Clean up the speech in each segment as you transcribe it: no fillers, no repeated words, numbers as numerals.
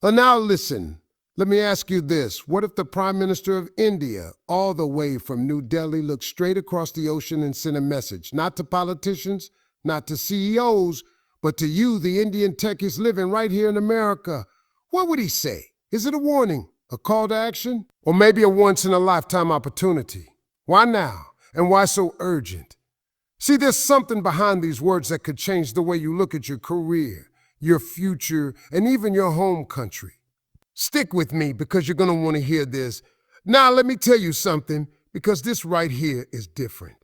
Well, now listen. Let me ask you this. What if the Prime Minister of India, all the way from New Delhi, looked straight across the ocean and sent a message, not to politicians, not to CEOs, but to you, the Indian techies living right here in America? What would he say? Is it a warning, a call to action, or maybe a once-in-a-lifetime opportunity? Why now, and why so urgent? See, there's something behind these words that could change the way you look at your career, your future, and even your home country. Stick with me because you're going to want to hear this. Now, let me tell you something, because this right here is different.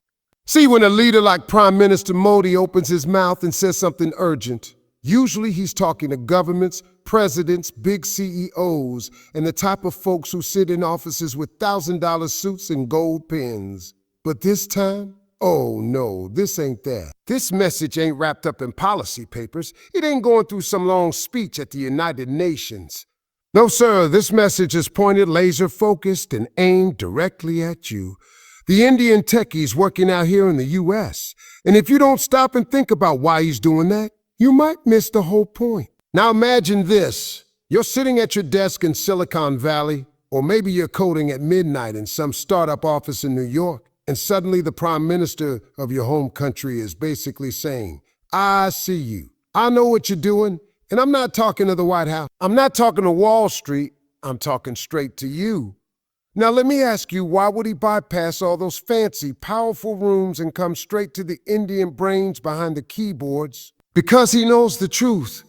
See, when a leader like Prime Minister Modi opens his mouth and says something urgent, usually he's talking to governments, presidents, big CEOs, and the type of folks who sit in offices with $1,000 suits and gold pens. But this time, oh no, this ain't that. This message ain't wrapped up in policy papers. It ain't going through some long speech at the United Nations. No, sir, this message is pointed, laser-focused, and aimed directly at you, the Indian techies working out here in the U.S. And if you don't stop and think about why he's doing that, you might miss the whole point. Now imagine this. You're sitting at your desk in Silicon Valley, or maybe you're coding at midnight in some startup office in New York, and suddenly the Prime Minister of your home country is basically saying, I see you. I know what you're doing. And I'm not talking to the White House. I'm not talking to Wall Street. I'm talking straight to you. Now, let me ask you, why would he bypass all those fancy, powerful rooms and come straight to the Indian brains behind the keyboards? Because he knows the truth.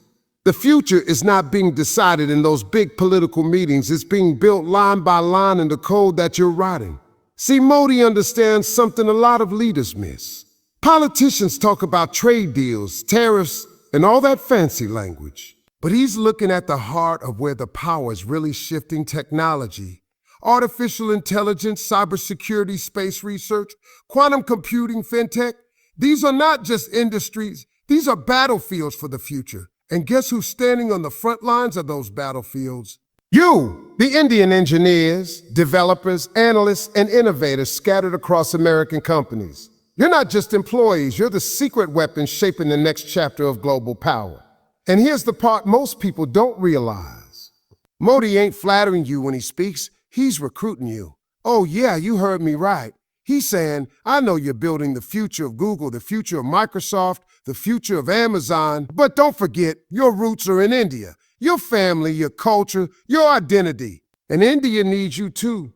The future is not being decided in those big political meetings. It's being built line by line in the code that you're writing. See, Modi understands something a lot of leaders miss. Politicians talk about trade deals, tariffs, and all that fancy language. But he's looking at the heart of where the power is really shifting: technology, artificial intelligence, cybersecurity, space research, quantum computing, fintech. These are not just industries. These are battlefields for the future. And guess who's standing on the front lines of those battlefields? You, the Indian engineers, developers, analysts, and innovators scattered across American companies. You're not just employees, you're the secret weapon shaping the next chapter of global power. And here's the part most people don't realize. Modi ain't flattering you when he speaks, he's recruiting you. Oh yeah, you heard me right. He's saying, I know you're building the future of Google, the future of Microsoft, the future of Amazon, but don't forget, your roots are in India. Your family, your culture, your identity. And India needs you too.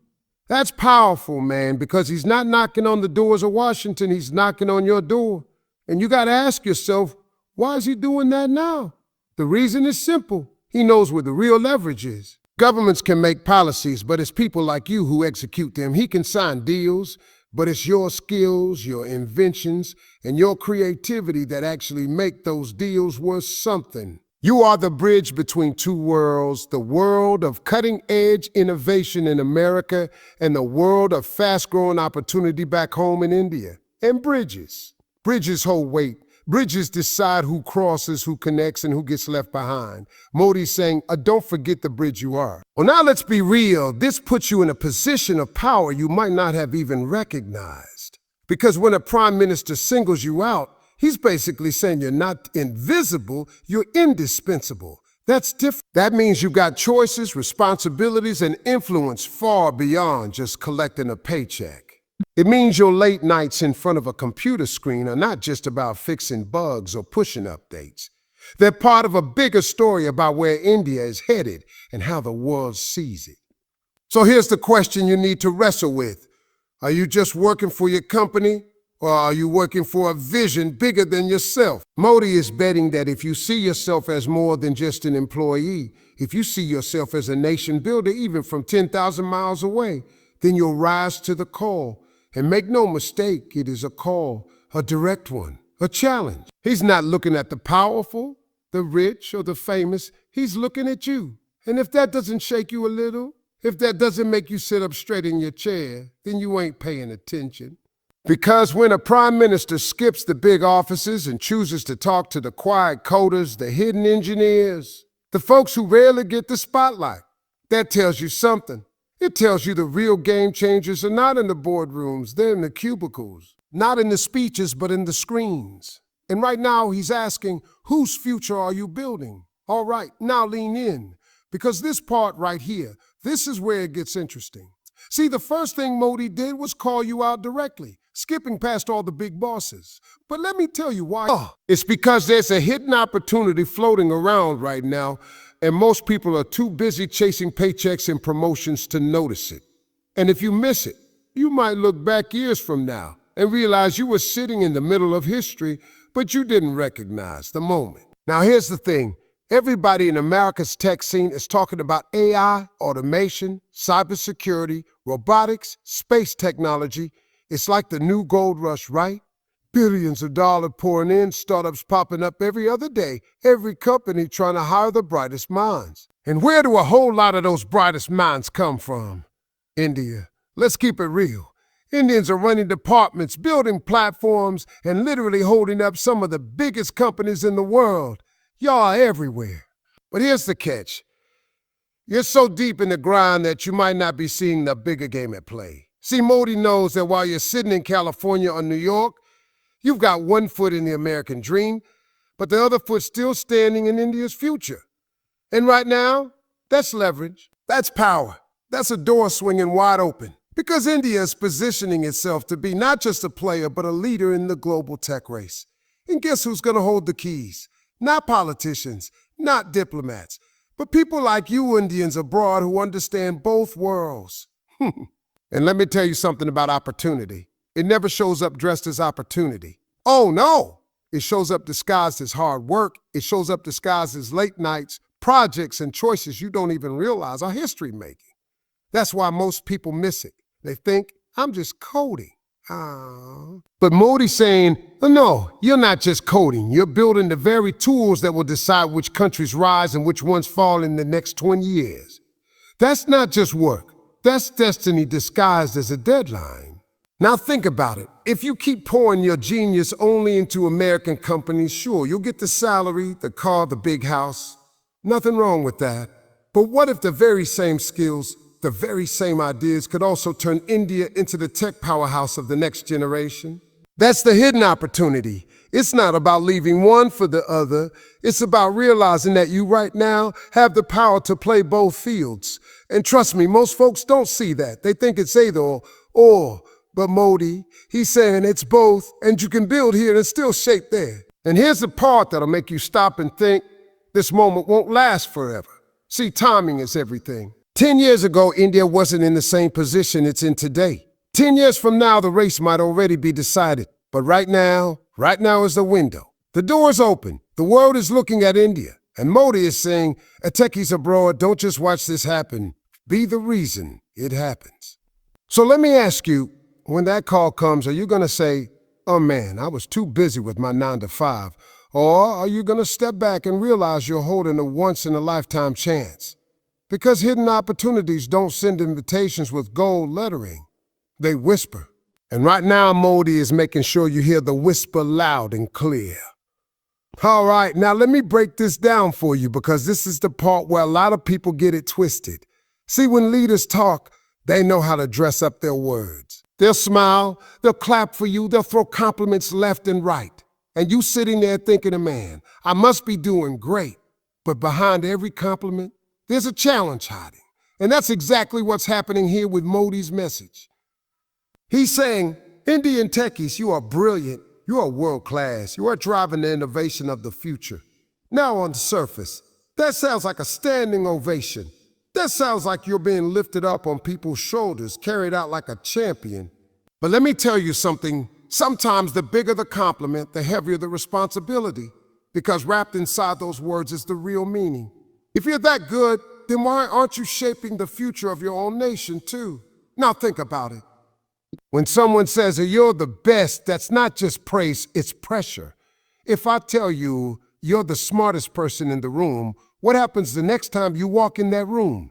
That's powerful, man, because he's not knocking on the doors of Washington, he's knocking on your door. And you got to ask yourself, why is he doing that now? The reason is simple. He knows where the real leverage is. Governments can make policies, but it's people like you who execute them. He can sign deals, but it's your skills, your inventions, and your creativity that actually make those deals worth something. You are the bridge between two worlds, the world of cutting-edge innovation in America and the world of fast-growing opportunity back home in India. And bridges. Bridges hold weight. Bridges decide who crosses, who connects, and who gets left behind. Modi's saying, don't forget the bridge you are. Well, now let's be real. This puts you in a position of power you might not have even recognized. Because when a prime minister singles you out, he's basically saying you're not invisible, you're indispensable. That's different. That means you got choices, responsibilities, and influence far beyond just collecting a paycheck. It means your late nights in front of a computer screen are not just about fixing bugs or pushing updates. They're part of a bigger story about where India is headed and how the world sees it. So here's the question you need to wrestle with. Are you just working for your company? Or are you working for a vision bigger than yourself? Modi is betting that if you see yourself as more than just an employee, if you see yourself as a nation builder even from 10,000 miles away, then you'll rise to the call. And make no mistake, it is a call, a direct one, a challenge. He's not looking at the powerful, the rich, or the famous. He's looking at you. And if that doesn't shake you a little, if that doesn't make you sit up straight in your chair, then you ain't paying attention. Because when a prime minister skips the big offices and chooses to talk to the quiet coders, the hidden engineers, the folks who rarely get the spotlight, that tells you something. It tells you the real game changers are not in the boardrooms, they're in the cubicles. Not in the speeches, but in the screens. And right now he's asking, whose future are you building? All right, now lean in. Because this part right here, this is where it gets interesting. See, the first thing Modi did was call you out directly, skipping past all the big bosses. But let me tell you why. It's because there's a hidden opportunity floating around right now, and most people are too busy chasing paychecks and promotions to notice it. And if you miss it, you might look back years from now and realize you were sitting in the middle of history, but you didn't recognize the moment. Now here's the thing. Everybody in America's tech scene is talking about AI, automation, cybersecurity, robotics, space technology. It's like the new gold rush, right? Billions of dollars pouring in, startups popping up every other day, every company trying to hire the brightest minds. And where do a whole lot of those brightest minds come from? India. Let's keep it real. Indians are running departments, building platforms, and literally holding up some of the biggest companies in the world. Y'all are everywhere. But here's the catch. You're so deep in the grind that you might not be seeing the bigger game at play. See, Modi knows that while you're sitting in California or New York, you've got one foot in the American dream, but the other foot still standing in India's future. And right now, that's leverage. That's power. That's a door swinging wide open. Because India is positioning itself to be not just a player, but a leader in the global tech race. And guess who's going to hold the keys? Not politicians, not diplomats, but people like you Indians abroad who understand both worlds. And let me tell you something about opportunity. It never shows up dressed as opportunity. Oh, no. It shows up disguised as hard work. It shows up disguised as late nights, projects, and choices you don't even realize are history making. That's why most people miss it. They think, I'm just coding. But Modi's saying, oh, no, you're not just coding. You're building the very tools that will decide which countries rise and which ones fall in the next 20 years. That's not just work. That's destiny disguised as a deadline. Now think about it. If you keep pouring your genius only into American companies, sure, you'll get the salary, the car, the big house. Nothing wrong with that. But what if the very same skills, the very same ideas could also turn India into the tech powerhouse of the next generation? That's the hidden opportunity. It's not about leaving one for the other. It's about realizing that you right now have the power to play both fields. And trust me, most folks don't see that. They think it's either or. But Modi, he's saying it's both, and you can build here and still shape there. And here's the part that'll make you stop and think, this moment won't last forever. See, timing is everything. 10 years ago, India wasn't in the same position it's in today. 10 years from now, the race might already be decided. But right now is the window. The door is open. The world is looking at India. And Modi is saying, Techies abroad, don't just watch this happen. Be the reason it happens. So let me ask you, when that call comes, are you going to say, oh man, I was too busy with my 9 to 5? Or are you going to step back and realize you're holding a once-in-a-lifetime chance? Because hidden opportunities don't send invitations with gold lettering. They whisper. And right now, Modi is making sure you hear the whisper loud and clear. All right, now let me break this down for you because this is the part where a lot of people get it twisted. See, when leaders talk, they know how to dress up their words. They'll smile, they'll clap for you, they'll throw compliments left and right. And you sitting there thinking, man, I must be doing great. But behind every compliment, there's a challenge hiding. And that's exactly what's happening here with Modi's message. He's saying, Indian techies, you are brilliant, you are world-class, you are driving the innovation of the future. Now on the surface, that sounds like a standing ovation. That sounds like you're being lifted up on people's shoulders, carried out like a champion. But let me tell you something, sometimes the bigger the compliment, the heavier the responsibility, because wrapped inside those words is the real meaning. If you're that good, then why aren't you shaping the future of your own nation too? Now think about it. When someone says you're the best, that's not just praise, it's pressure. If I tell you you're the smartest person in the room, what happens the next time you walk in that room?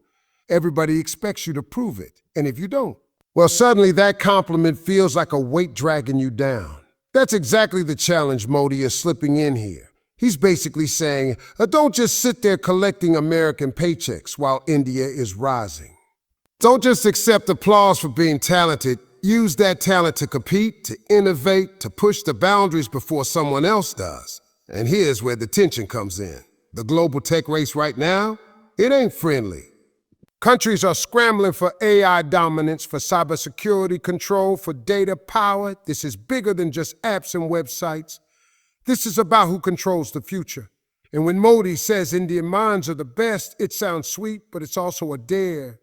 Everybody expects you to prove it. And if you don't, well, suddenly that compliment feels like a weight dragging you down. That's exactly the challenge Modi is slipping in here. He's basically saying, don't just sit there collecting American paychecks while India is rising. Don't just accept applause for being talented. Use that talent to compete, to innovate, to push the boundaries before someone else does. And here's where the tension comes in. The global tech race right now, it ain't friendly. Countries are scrambling for AI dominance, for cybersecurity control, for data power. This is bigger than just apps and websites. This is about who controls the future. And when Modi says Indian minds are the best, it sounds sweet, but it's also a dare.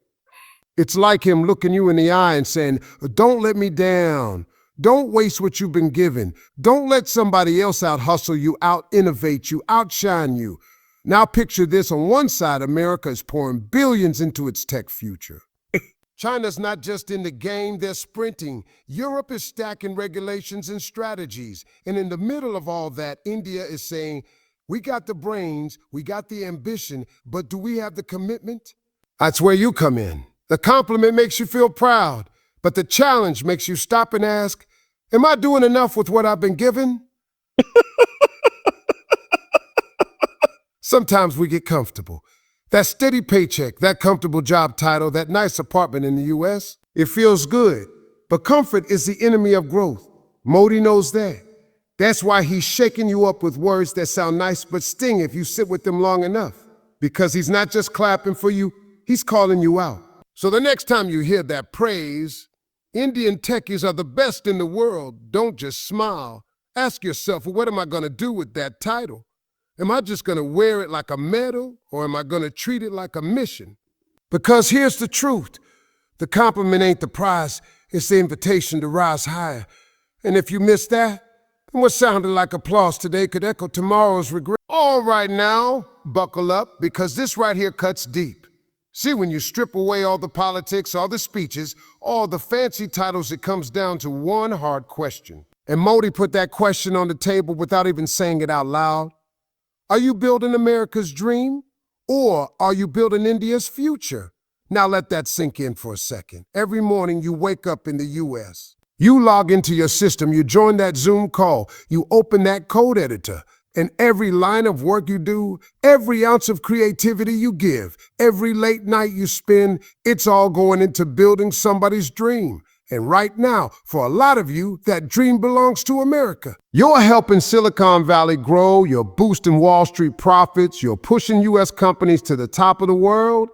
It's like him looking you in the eye and saying, don't let me down. Don't waste what you've been given. Don't let somebody else out-hustle you, out-innovate you, outshine you. Now picture this. On one side, America is pouring billions into its tech future. China's not just in the game, they're sprinting. Europe is stacking regulations and strategies. And in the middle of all that, India is saying, we got the brains, we got the ambition, but do we have the commitment? That's where you come in. The compliment makes you feel proud, but the challenge makes you stop and ask, am I doing enough with what I've been given? Sometimes we get comfortable. That steady paycheck, that comfortable job title, that nice apartment in the U.S., it feels good. But comfort is the enemy of growth. Modi knows that. That's why he's shaking you up with words that sound nice but sting if you sit with them long enough. Because he's not just clapping for you, he's calling you out. So the next time you hear that praise, Indian techies are the best in the world, don't just smile. Ask yourself, well, what am I going to do with that title? Am I just going to wear it like a medal, or am I going to treat it like a mission? Because here's the truth. The compliment ain't the prize, it's the invitation to rise higher. And if you miss that, then what sounded like applause today could echo tomorrow's regret. All right now, buckle up, because this right here cuts deep. See, when you strip away all the politics, all the speeches, all the fancy titles, it comes down to one hard question. And Modi put that question on the table without even saying it out loud. Are you building America's dream, or are you building India's future? Now let that sink in for a second. Every morning you wake up in the U.S. You log into your system, you join that Zoom call, you open that code editor, and every line of work you do, every ounce of creativity you give, every late night you spend, it's all going into building somebody's dream. And right now, for a lot of you, that dream belongs to America. You're helping Silicon Valley grow, you're boosting Wall Street profits, you're pushing U.S. companies to the top of the world.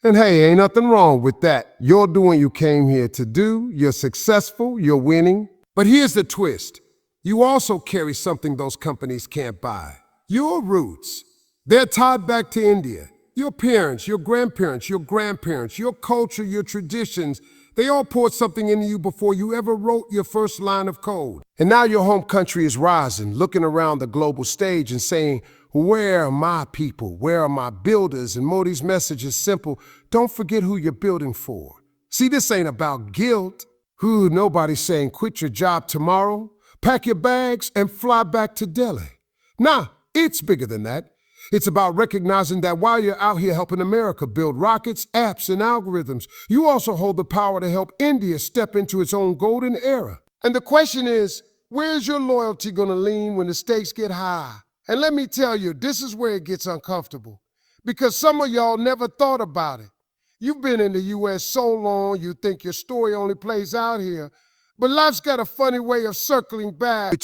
And hey, ain't nothing wrong with that. You're doing what you came here to do, you're successful, you're winning. But here's the twist. You also carry something those companies can't buy. Your roots. They're tied back to India. Your parents, your grandparents, your culture, your traditions, they all poured something into you before you ever wrote your first line of code. And now your home country is rising, looking around the global stage and saying, where are my people? Where are my builders? And Modi's message is simple. Don't forget who you're building for. See, this ain't about guilt. Nobody's saying quit your job tomorrow, pack your bags, and fly back to Delhi. Nah, it's bigger than that. It's about recognizing that while you're out here helping America build rockets, apps, and algorithms, you also hold the power to help India step into its own golden era. And the question is, where's your loyalty gonna lean when the stakes get high? And let me tell you, this is where it gets uncomfortable. Because some of y'all never thought about it. You've been in the U.S. so long, you think your story only plays out here. But life's got a funny way of circling back.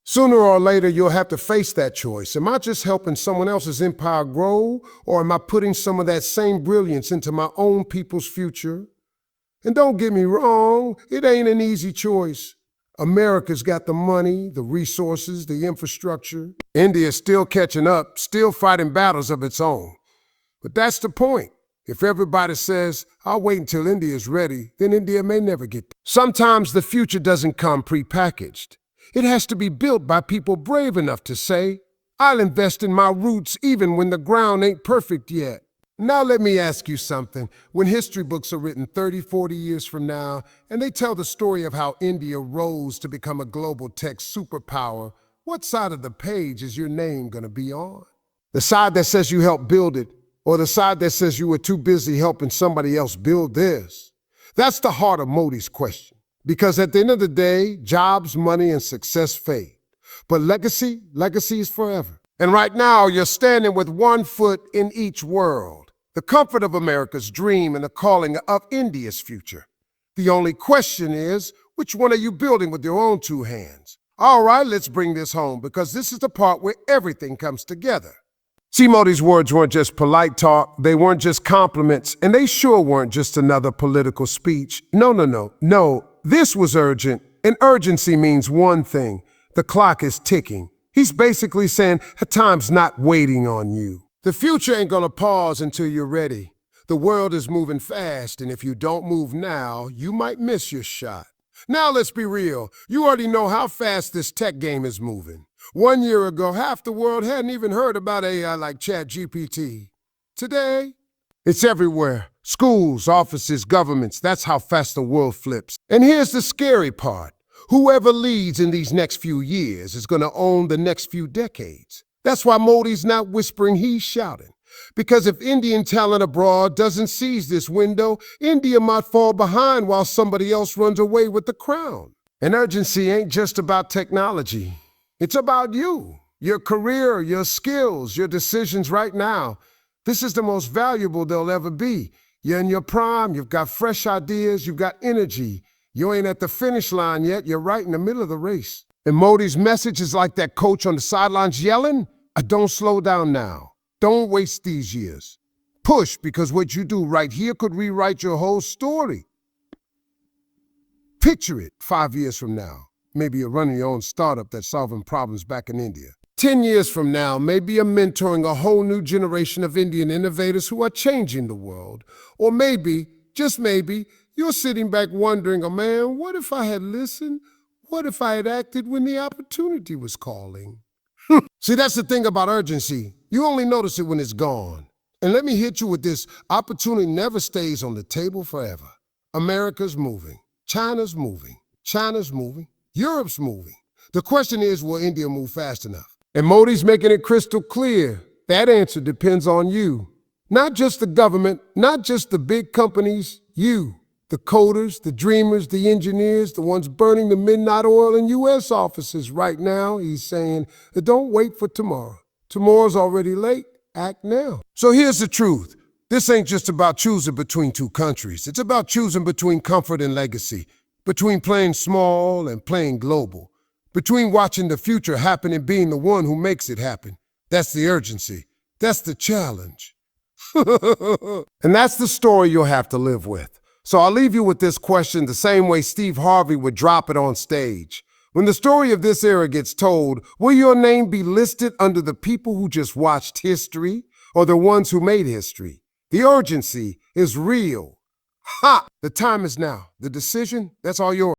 Sooner or later, you'll have to face that choice. Am I just helping someone else's empire grow, or am I putting some of that same brilliance into my own people's future? And don't get me wrong, it ain't an easy choice. America's got the money, the resources, the infrastructure. India's still catching up, still fighting battles of its own. But that's the point. If everybody says, I'll wait until India's ready, then India may never get there. Sometimes the future doesn't come prepackaged. It has to be built by people brave enough to say, I'll invest in my roots even when the ground ain't perfect yet. Now let me ask you something. When history books are written 30, 40 years from now, and they tell the story of how India rose to become a global tech superpower, what side of the page is your name going to be on? The side that says you helped build it, or the side that says you were too busy helping somebody else build this? That's the heart of Modi's question. Because at the end of the day, jobs, money, and success fade. But legacy is forever. And right now, you're standing with one foot in each world. The comfort of America's dream and the calling of India's future. The only question is, which one are you building with your own two hands? All right, let's bring this home, because this is the part where everything comes together. See, Modi's words weren't just polite talk, they weren't just compliments, and they sure weren't just another political speech. No. This was urgent, and urgency means one thing. The clock is ticking. He's basically saying, time's not waiting on you. The future ain't gonna pause until you're ready. The world is moving fast, and if you don't move now, you might miss your shot. Now let's be real. You already know how fast this tech game is moving. 1 year ago, half the world hadn't even heard about AI like ChatGPT. Today, it's everywhere. Schools, offices, governments, that's how fast the world flips. And here's the scary part. Whoever leads in these next few years is gonna own the next few decades. That's why Modi's not whispering, he's shouting. Because if Indian talent abroad doesn't seize this window, India might fall behind while somebody else runs away with the crown. And urgency ain't just about technology. It's about you, your career, your skills, your decisions right now. This is the most valuable they'll ever be. You're in your prime, you've got fresh ideas, you've got energy. You ain't at the finish line yet, you're right in the middle of the race. And Modi's message is like that coach on the sidelines yelling, don't slow down now. Don't waste these years. Push, because what you do right here could rewrite your whole story. Picture it 5 years from now. Maybe you're running your own startup that's solving problems back in India. 10 years from now, maybe you're mentoring a whole new generation of Indian innovators who are changing the world. Or maybe, just maybe, you're sitting back wondering, oh man, what if I had listened? What if I had acted when the opportunity was calling? See, that's the thing about urgency. You only notice it when it's gone. And let me hit you with this. Opportunity never stays on the table forever. America's moving. China's moving. China's moving. Europe's moving. The question is, will India move fast enough? And Modi's making it crystal clear. That answer depends on you. Not just the government, not just the big companies, you. The coders, the dreamers, the engineers, the ones burning the midnight oil in U.S. offices right now. He's saying, don't wait for tomorrow. Tomorrow's already late. Act now. So here's the truth. This ain't just about choosing between two countries. It's about choosing between comfort and legacy, between playing small and playing global, between watching the future happen and being the one who makes it happen. That's the urgency. That's the challenge. And that's the story you'll have to live with. So I'll leave you with this question the same way Steve Harvey would drop it on stage. When the story of this era gets told, will your name be listed under the people who just watched history or the ones who made history? The urgency is real. Ha! The time is now. The decision, that's all yours.